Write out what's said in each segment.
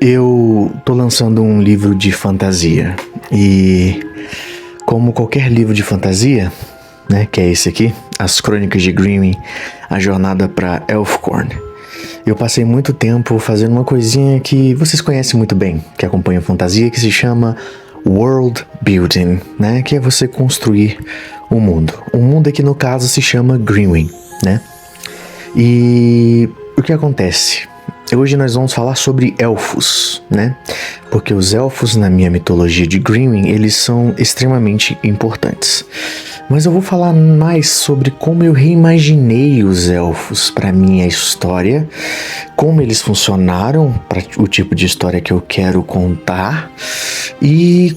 Eu tô lançando um livro de fantasia e, como qualquer livro de fantasia, né, que é esse aqui, As Crônicas de Grimmin, a jornada para Elfcorn, eu passei muito tempo fazendo uma coisinha que vocês conhecem muito bem, que acompanha fantasia, que se chama World Building, né, que é você construir um mundo. Um mundo aqui no caso se chama Grimmin, né? E o que acontece? Hoje nós vamos falar sobre elfos, né? Porque os elfos na minha mitologia de Grimmin, eles são extremamente importantes. Mas eu vou falar mais sobre como eu reimaginei os elfos para minha história, como eles funcionaram para o tipo de história que eu quero contar e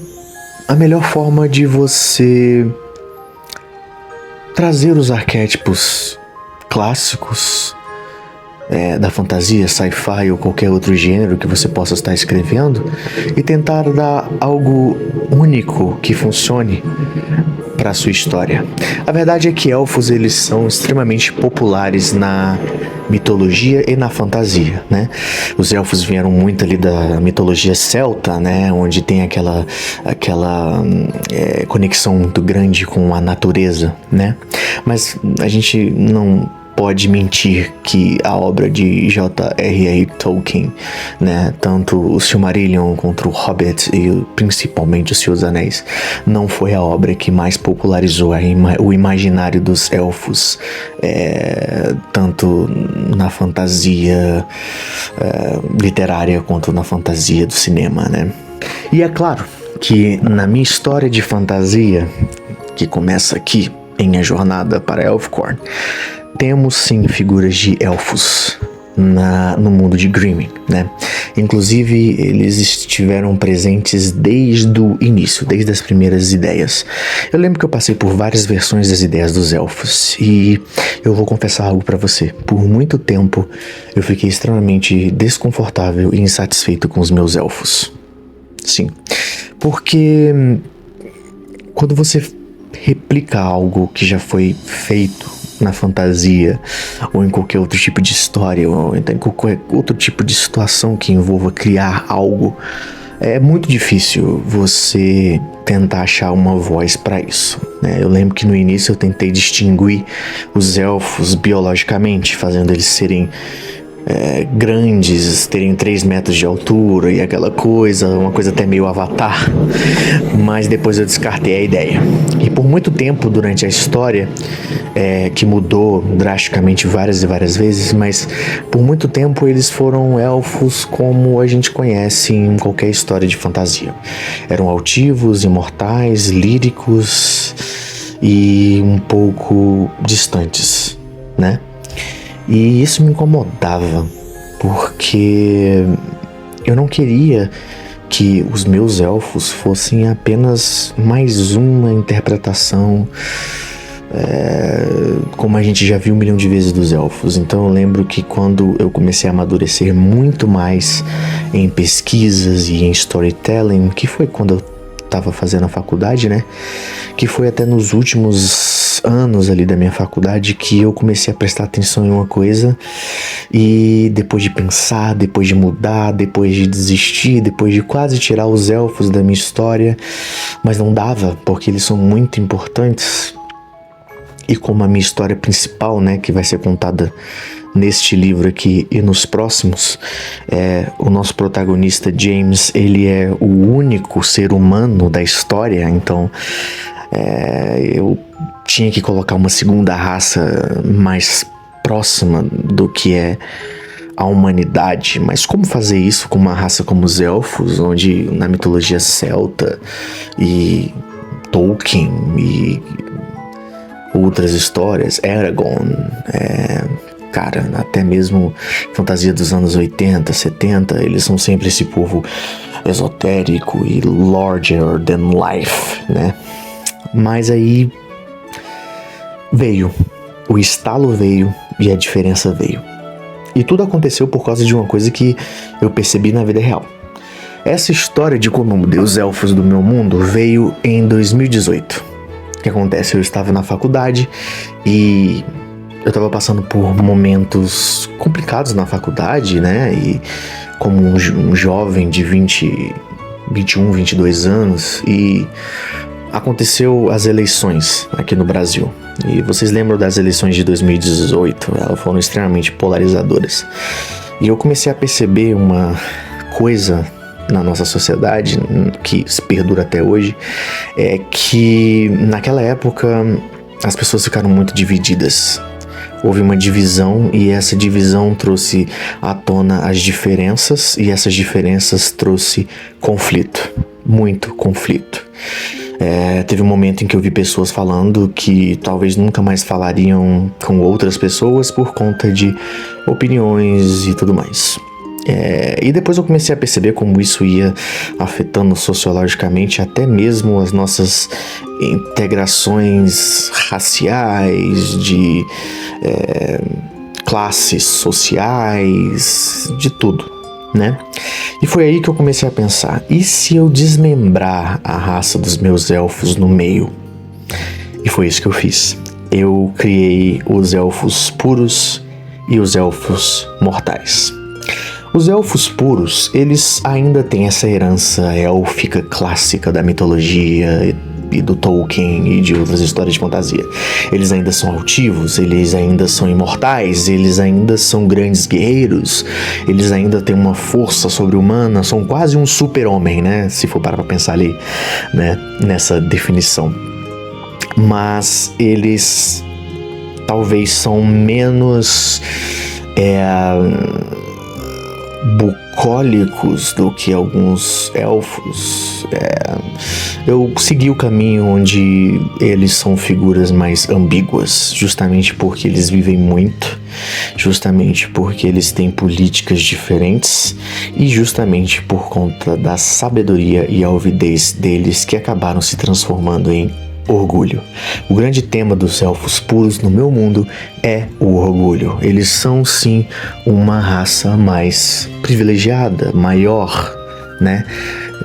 a melhor forma de você trazer os arquétipos clássicos da fantasia, sci-fi ou qualquer outro gênero que você possa estar escrevendo e tentar dar algo único que funcione para a sua história. A verdade é que elfos, eles são extremamente populares na mitologia e na fantasia, né? Os elfos vieram muito ali da mitologia celta, né? Onde tem aquela conexão muito grande com a natureza, né? Mas a gente não pode mentir que a obra de J.R.R. Tolkien, né, tanto o Silmarillion quanto o Hobbit e principalmente o Senhor dos Anéis, não foi a obra que mais popularizou o imaginário dos elfos, tanto na fantasia literária quanto na fantasia do cinema, né? E é claro que na minha história de fantasia, que começa aqui em A Jornada para Elfcorn, temos sim figuras de elfos no mundo de Grimmin, né? Inclusive, eles estiveram presentes desde o início, desde as primeiras ideias. Eu lembro que eu passei por várias versões das ideias dos elfos e eu vou confessar algo pra você. Por muito tempo, eu fiquei extremamente desconfortável e insatisfeito com os meus elfos. Sim, porque quando você replica algo que já foi feito na fantasia, ou em qualquer outro tipo de história, ou em qualquer outro tipo de situação que envolva criar algo, é muito difícil você tentar achar uma voz para isso, né? Eu lembro que no início eu tentei distinguir os elfos biologicamente, fazendo eles serem grandes, terem 3 metros de altura e aquela coisa, uma coisa até meio Avatar, mas depois eu descartei a ideia. E por muito tempo durante a história, que mudou drasticamente várias e várias vezes, mas por muito tempo eles foram elfos como a gente conhece em qualquer história de fantasia. Eram altivos, imortais, líricos e um pouco distantes, né? E isso me incomodava, porque eu não queria que os meus elfos fossem apenas mais uma interpretação, como a gente já viu 1 milhão de vezes dos elfos. Então eu lembro que quando eu comecei a amadurecer muito mais em pesquisas e em storytelling, que foi quando eu estava fazendo a faculdade, né? Que foi até nos últimos anos ali da minha faculdade que eu comecei a prestar atenção em uma coisa e depois de pensar, depois de mudar, depois de desistir, depois de quase tirar os elfos da minha história, mas não dava, porque eles são muito importantes. E como a minha história principal, né, que vai ser contada neste livro aqui e nos próximos, o nosso protagonista James, ele é o único ser humano da história, então eu tinha que colocar uma segunda raça mais próxima do que é a humanidade. Mas como fazer isso com uma raça como os elfos, onde na mitologia celta e Tolkien e outras histórias, Eragon, cara, até mesmo fantasia dos anos 80, 70, eles são sempre esse povo esotérico e larger than life, né? Mas aí o estalo veio e a diferença veio. E tudo aconteceu por causa de uma coisa que eu percebi na vida real. Essa história de como eu mudei os elfos do meu mundo veio em 2018. O que acontece? Eu estava na faculdade e eu estava passando por momentos complicados na faculdade, né? E como um jovem de 21, 22 anos, e aconteceu as eleições aqui no Brasil. E vocês lembram das eleições de 2018? Elas foram extremamente polarizadoras. E eu comecei a perceber uma coisa na nossa sociedade, que se perdura até hoje, é que naquela época as pessoas ficaram muito divididas. Houve uma divisão e essa divisão trouxe à tona as diferenças, e essas diferenças trouxe conflito, muito conflito. Teve um momento em que eu vi pessoas falando que talvez nunca mais falariam com outras pessoas por conta de opiniões e tudo mais. E depois eu comecei a perceber como isso ia afetando sociologicamente até mesmo as nossas integrações raciais, de classes sociais, de tudo, né? E foi aí que eu comecei a pensar, e se eu desmembrar a raça dos meus elfos no meio? E foi isso que eu fiz. Eu criei os elfos puros e os elfos mortais. Os elfos puros, eles ainda têm essa herança élfica clássica da mitologia e do Tolkien e de outras histórias de fantasia. Eles ainda são altivos, eles ainda são imortais, eles ainda são grandes guerreiros, eles ainda têm uma força sobre-humana, são quase um super-homem, né? Se for parar pra pensar ali, né? Nessa definição. Mas eles talvez são menos bucólicos do que alguns elfos. Eu segui o caminho onde eles são figuras mais ambíguas, justamente porque eles vivem muito, justamente porque eles têm políticas diferentes e justamente por conta da sabedoria e alvidez deles que acabaram se transformando em orgulho. O grande tema dos elfos puros no meu mundo é o orgulho. Eles são sim uma raça mais privilegiada, maior, né?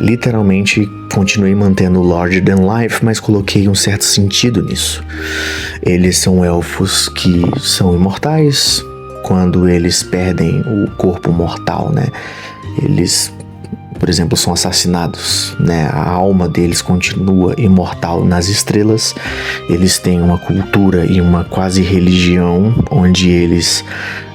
Literalmente continuei mantendo o larger than life, mas coloquei um certo sentido nisso. Eles são elfos que são imortais quando eles perdem o corpo mortal, né? Eles, por exemplo, são assassinados, né? A alma deles continua imortal nas estrelas. Eles têm uma cultura e uma quase religião onde eles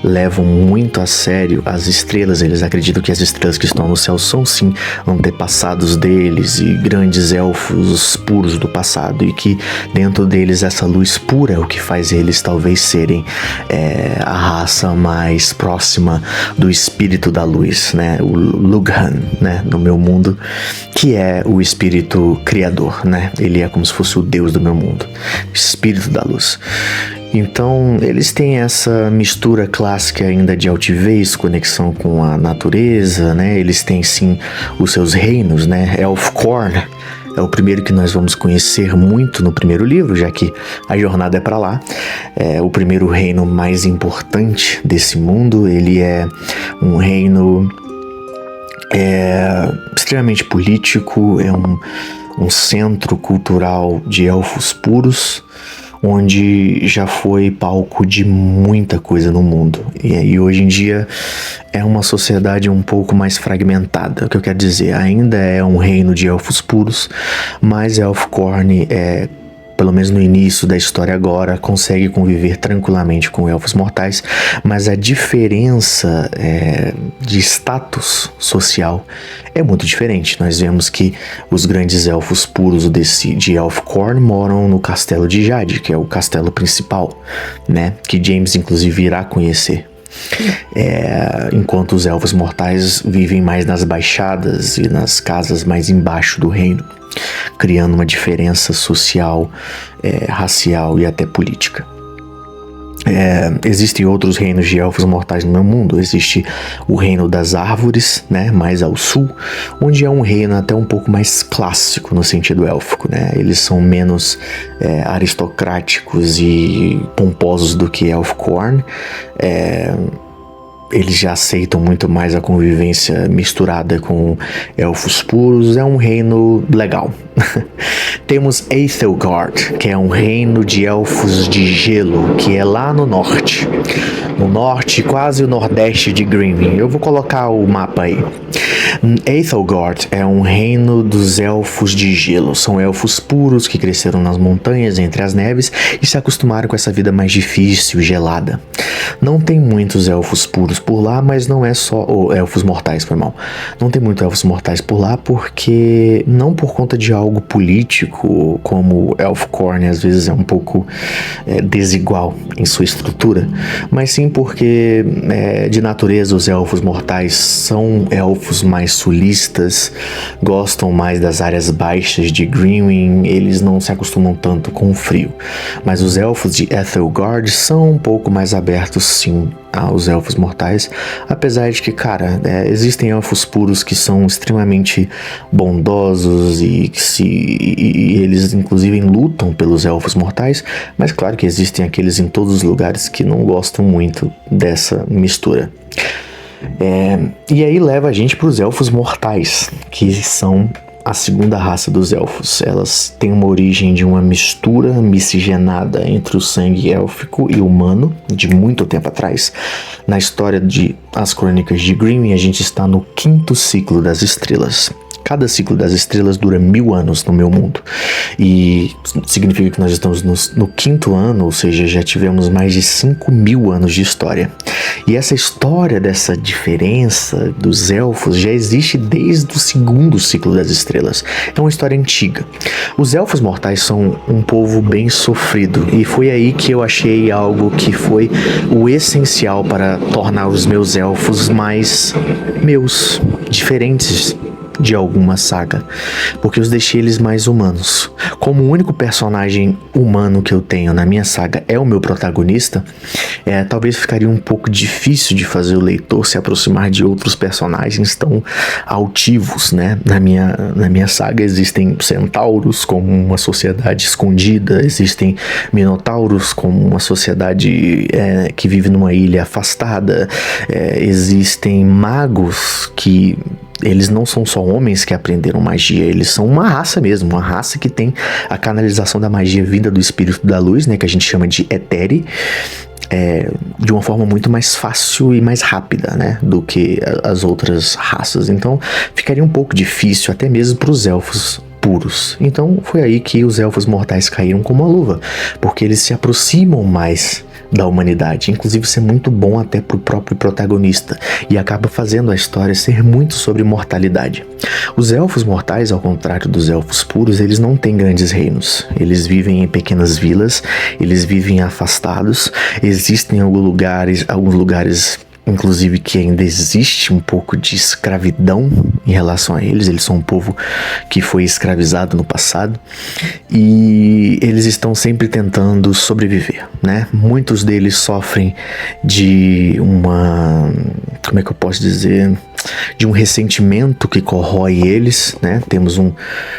levam muito a sério as estrelas. Eles acreditam que as estrelas que estão no céu são sim antepassados deles e grandes elfos puros do passado, e que dentro deles essa luz pura é o que faz eles talvez serem a raça mais próxima do espírito da luz, né? O Lughan, né? No meu mundo, que é o espírito criador, né? Ele é como se fosse o Deus do meu mundo, espírito da luz. Então, eles têm essa mistura clássica ainda de altivez, conexão com a natureza, né? Eles têm sim os seus reinos, né? Elfcorn é o primeiro que nós vamos conhecer muito no primeiro livro, já que a jornada é para lá. É o primeiro reino mais importante desse mundo. Ele é um reino extremamente político, é um centro cultural de elfos puros, onde já foi palco de muita coisa no mundo. E hoje em dia é uma sociedade um pouco mais fragmentada. O que eu quero dizer, ainda é um reino de elfos puros, mas Elfcorn pelo menos no início da história agora, consegue conviver tranquilamente com elfos mortais, mas a diferença de status social é muito diferente. Nós vemos que os grandes elfos puros de Elfcorn moram no castelo de Jade, que é o castelo principal, né? Que James inclusive irá conhecer. Enquanto os elfos mortais vivem mais nas baixadas e nas casas mais embaixo do reino, criando uma diferença social, racial e até política. Existem outros reinos de elfos mortais no meu mundo. Existe o reino das árvores, né, mais ao sul, onde é um reino até um pouco mais clássico no sentido élfico, né? Eles são menos aristocráticos e pomposos do que Elfcorn. eles já aceitam muito mais a convivência misturada com elfos puros. É um reino legal. Temos Aethelgard, que é um reino de elfos de gelo, que é lá no norte. No norte, quase o nordeste de Greenwin. Eu vou colocar o mapa aí. Aethelgard é um reino dos elfos de gelo. São elfos puros que cresceram nas montanhas entre as neves e se acostumaram com essa vida mais difícil, gelada. Não tem muitos elfos puros por lá, mas não é só... elfos mortais, foi mal. Não tem muitos elfos mortais por lá porque... Não por conta de algo político, como Elfcorn às vezes é um pouco desigual em sua estrutura, mas sim porque de natureza os elfos mortais são elfos mais sulistas, gostam mais das áreas baixas de Greenwin, eles não se acostumam tanto com o frio. Mas os elfos de Aethelgard são um pouco mais abertos, sim, aos elfos mortais, apesar de que, cara, existem elfos puros que são extremamente bondosos e eles inclusive lutam pelos elfos mortais, mas claro que existem aqueles em todos os lugares que não gostam muito dessa mistura. E aí leva a gente para os elfos mortais, que são a segunda raça dos elfos. Elas têm uma origem de uma mistura miscigenada entre o sangue élfico e humano, de muito tempo atrás. Na história de As Crônicas de Greenwin, a gente está no 5º ciclo das estrelas. Cada ciclo das estrelas dura 1000 anos no meu mundo. E significa que nós estamos no 5º ano, ou seja, já tivemos mais de 5000 anos de história. E essa história dessa diferença dos elfos já existe desde o 2º ciclo das estrelas. É uma história antiga. Os elfos mortais são um povo bem sofrido. E foi aí que eu achei algo que foi o essencial para tornar os meus elfos mais meus, diferentes de alguma saga, porque eu deixei eles mais humanos. Como o único personagem humano que eu tenho na minha saga é o meu protagonista, talvez ficaria um pouco difícil de fazer o leitor se aproximar de outros personagens tão altivos, né? Na minha saga existem centauros como uma sociedade escondida, existem minotauros como uma sociedade que vive numa ilha afastada, existem magos que... Eles não são só homens que aprenderam magia, eles são uma raça mesmo, uma raça que tem a canalização da magia vinda do espírito da luz, né, que a gente chama de Eteri, de uma forma muito mais fácil e mais rápida, né, do que as outras raças. Então ficaria um pouco difícil até mesmo para os elfos puros. Então foi aí que os elfos mortais caíram como uma luva, porque eles se aproximam mais da humanidade, inclusive ser muito bom até pro próprio protagonista, e acaba fazendo a história ser muito sobre mortalidade. Os elfos mortais, ao contrário dos elfos puros, eles não têm grandes reinos, eles vivem em pequenas vilas, eles vivem afastados, existem alguns lugares inclusive que ainda existe um pouco de escravidão em relação a eles. Eles são um povo que foi escravizado no passado e eles estão sempre tentando sobreviver, né? Muitos deles sofrem de como é que eu posso dizer? De um ressentimento que corrói eles, né? Temos um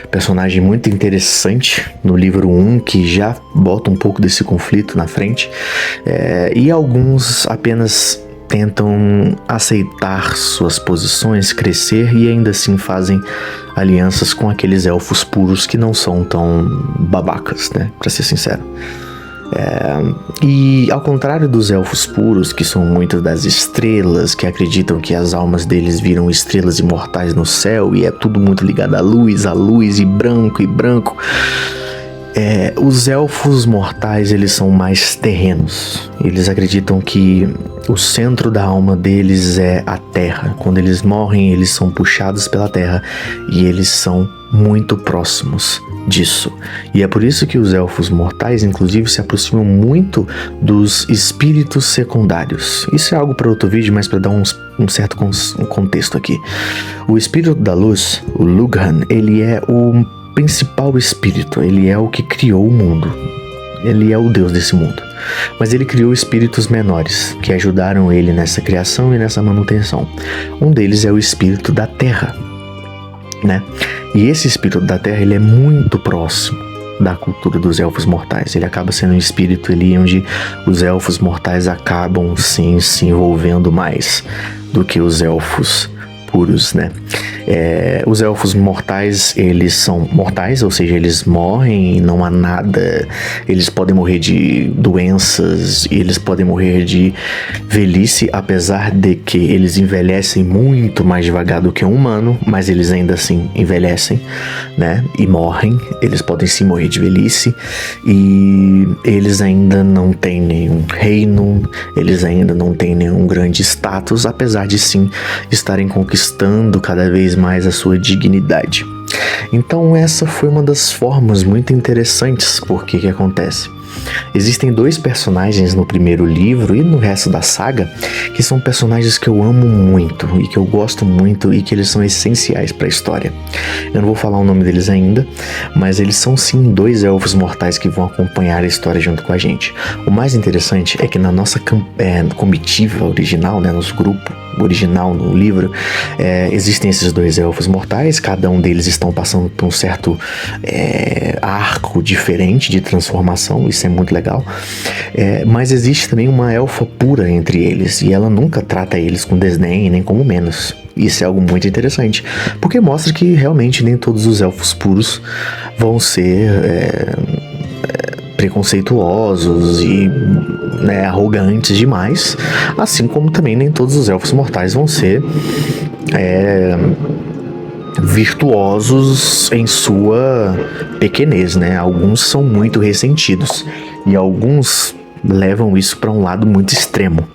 personagem muito interessante no livro 1 que já bota um pouco desse conflito na frente, e alguns apenas tentam aceitar suas posições, crescer e ainda assim fazem alianças com aqueles elfos puros que não são tão babacas, né? Pra ser sincero. E ao contrário dos elfos puros, que são muitas das estrelas, que acreditam que as almas deles viram estrelas imortais no céu e é tudo muito ligado à luz e branco. Os elfos mortais, eles são mais terrenos. Eles acreditam que o centro da alma deles é a terra. Quando eles morrem, eles são puxados pela terra e eles são muito próximos disso. E é por isso que os elfos mortais, inclusive, se aproximam muito dos espíritos secundários. Isso é algo para outro vídeo, mas para dar um certo contexto aqui. O espírito da luz, o Lughan, ele é o principal espírito, ele é o que criou o mundo, ele é o Deus desse mundo, mas ele criou espíritos menores que ajudaram ele nessa criação e nessa manutenção. Um deles é o espírito da terra, né? E esse espírito da terra, ele é muito próximo da cultura dos elfos mortais. Ele acaba sendo um espírito ali onde os elfos mortais acabam sim se envolvendo mais do que os elfos puros, né? Os elfos mortais, eles são mortais, ou seja, eles morrem e não há nada. Eles podem morrer de doenças, eles podem morrer de velhice, apesar de que eles envelhecem muito mais devagar do que um humano, mas eles ainda assim envelhecem, né? E morrem. Eles podem sim morrer de velhice, e eles ainda não têm nenhum reino, eles ainda não têm nenhum grande status, apesar de sim estarem conquistando cada vez mais a sua dignidade. Então essa foi uma das formas muito interessantes, porque o que acontece? Existem 2 personagens no primeiro livro e no resto da saga que são personagens que eu amo muito e que eu gosto muito e que eles são essenciais para a história. Eu não vou falar o nome deles ainda, mas eles são sim 2 elfos mortais que vão acompanhar a história junto com a gente. O mais interessante é que na nossa comitiva original, né, nosso grupo original no livro, existem esses 2 elfos mortais, cada um deles estão passando por um certo arco diferente de transformação, isso é muito legal, mas existe também uma elfa pura entre eles, e ela nunca trata eles com desdém nem como menos. Isso é algo muito interessante, porque mostra que realmente nem todos os elfos puros vão ser preconceituosos e arrogantes demais, assim como também nem todos os elfos mortais vão ser virtuosos em sua pequenez, né? Alguns são muito ressentidos e alguns levam isso para um lado muito extremo.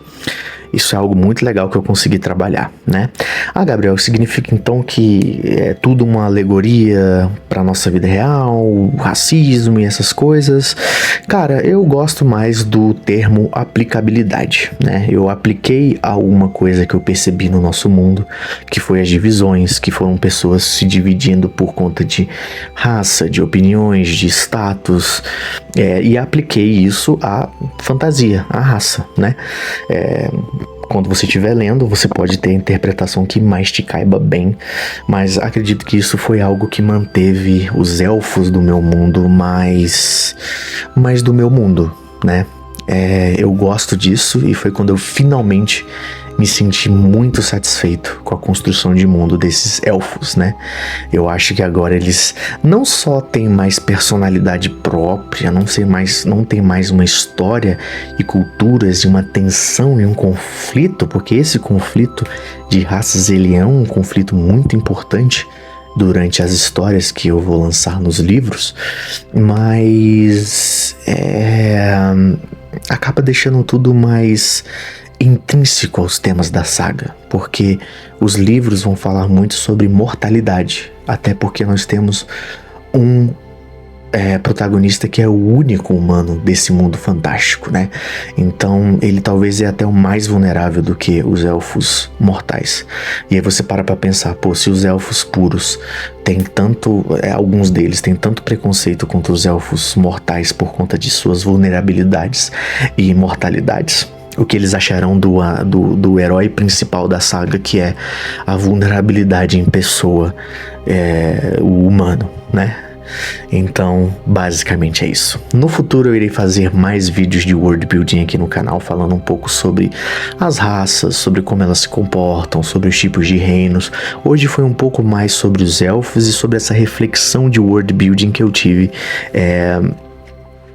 Isso é algo muito legal que eu consegui trabalhar, né? Gabriel, significa então que é tudo uma alegoria para nossa vida real, racismo e essas coisas? Cara, eu gosto mais do termo aplicabilidade, né? Eu apliquei a uma coisa que eu percebi no nosso mundo, que foi as divisões, que foram pessoas se dividindo por conta de raça, de opiniões, de status, e apliquei isso à fantasia, à raça, né? Quando você estiver lendo, você pode ter a interpretação que mais te caiba bem, mas acredito que isso foi algo que manteve os elfos do meu mundo mais do meu mundo, né? Eu gosto disso, e foi quando eu finalmente me senti muito satisfeito com a construção de mundo desses elfos, né? Eu acho que agora eles não só têm mais personalidade própria, não tem mais uma história e culturas e uma tensão e um conflito, porque esse conflito de raças, ele é um conflito muito importante durante as histórias que eu vou lançar nos livros, mas acaba deixando tudo mais intrínseco aos temas da saga, porque os livros vão falar muito sobre mortalidade, até porque nós temos um protagonista que é o único humano desse mundo fantástico, né? Então ele talvez é até o mais vulnerável do que os elfos mortais. E aí você para pra pensar, se os elfos puros têm tanto, alguns deles têm tanto preconceito contra os elfos mortais por conta de suas vulnerabilidades e imortalidades, o que eles acharão do herói principal da saga, que é a vulnerabilidade em pessoa, o humano, né? Então, basicamente é isso. No futuro eu irei fazer mais vídeos de world building aqui no canal, falando um pouco sobre as raças, sobre como elas se comportam, sobre os tipos de reinos. Hoje foi um pouco mais sobre os elfos e sobre essa reflexão de world building que eu tive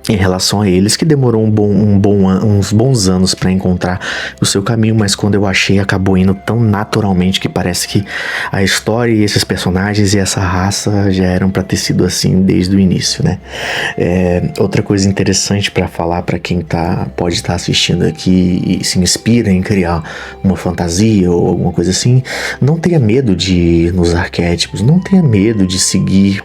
em relação a eles, que demorou uns bons anos para encontrar o seu caminho, mas quando eu achei, acabou indo tão naturalmente que parece que a história e esses personagens e essa raça já eram para ter sido assim desde o início, né? Outra coisa interessante para falar para quem pode estar assistindo aqui e se inspira em criar uma fantasia ou alguma coisa assim, não tenha medo de ir nos arquétipos, não tenha medo de seguir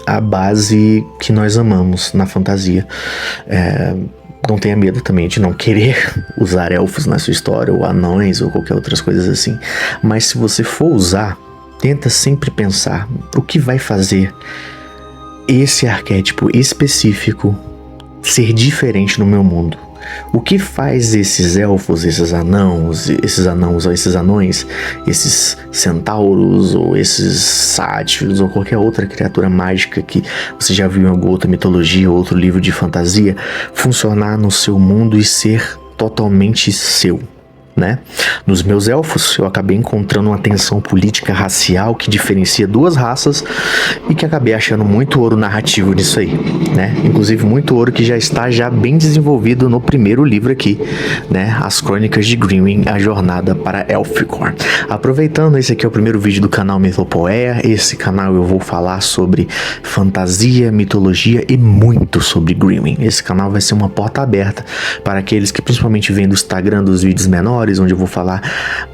a base que nós amamos na fantasia. Não tenha medo também de não querer usar elfos na sua história, ou anões, ou qualquer outras coisas assim. Mas se você for usar, tenta sempre pensar o que vai fazer esse arquétipo específico ser diferente no meu mundo. O que faz esses elfos, esses anões, esses centauros, ou esses sátiros, ou qualquer outra criatura mágica que você já viu em alguma outra mitologia, ou outro livro de fantasia, funcionar no seu mundo e ser totalmente seu, né? Nos meus elfos, eu acabei encontrando uma tensão política racial que diferencia duas raças e que acabei achando muito ouro narrativo nisso aí, né? Inclusive muito ouro que já está bem desenvolvido no primeiro livro aqui, né? As Crônicas de Grimwyn, a jornada para Elficor. Aproveitando, esse aqui é o primeiro vídeo do canal Mythopoeia. Esse canal eu vou falar sobre fantasia, mitologia e muito sobre Grimwyn. Esse canal vai ser uma porta aberta para aqueles que principalmente vêm do Instagram dos vídeos menores, onde eu vou falar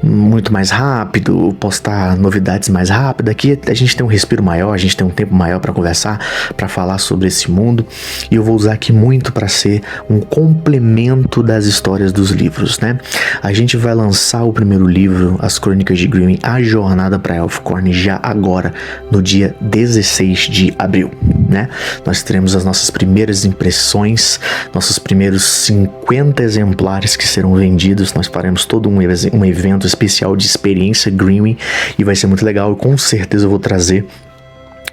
muito mais rápido, postar novidades mais rápido. Aqui a gente tem um respiro maior, a gente tem um tempo maior para conversar, para falar sobre esse mundo, e eu vou usar aqui muito para ser um complemento das histórias dos livros, né? A gente vai lançar o primeiro livro, As Crônicas de Grimwyn, a jornada para Elfcorn, já agora, no dia 16 de abril, né? Nós teremos as nossas primeiras impressões, nossos primeiros 50 exemplares que serão vendidos. Nós faremos todo um evento especial de experiência Grimwyn e vai ser muito legal. Com certeza eu vou trazer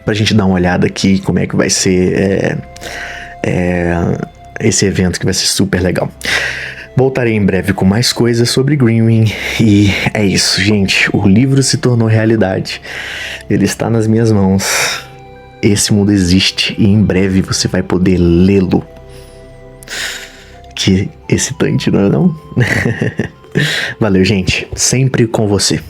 pra gente dar uma olhada aqui como é que vai ser esse evento, que vai ser super legal. Voltarei em breve com mais coisas sobre Grimwyn e é isso, gente. O livro se tornou realidade. Ele está nas minhas mãos. Esse mundo existe e em breve você vai poder lê-lo. Que excitante, não é não? Valeu, gente. Sempre com você.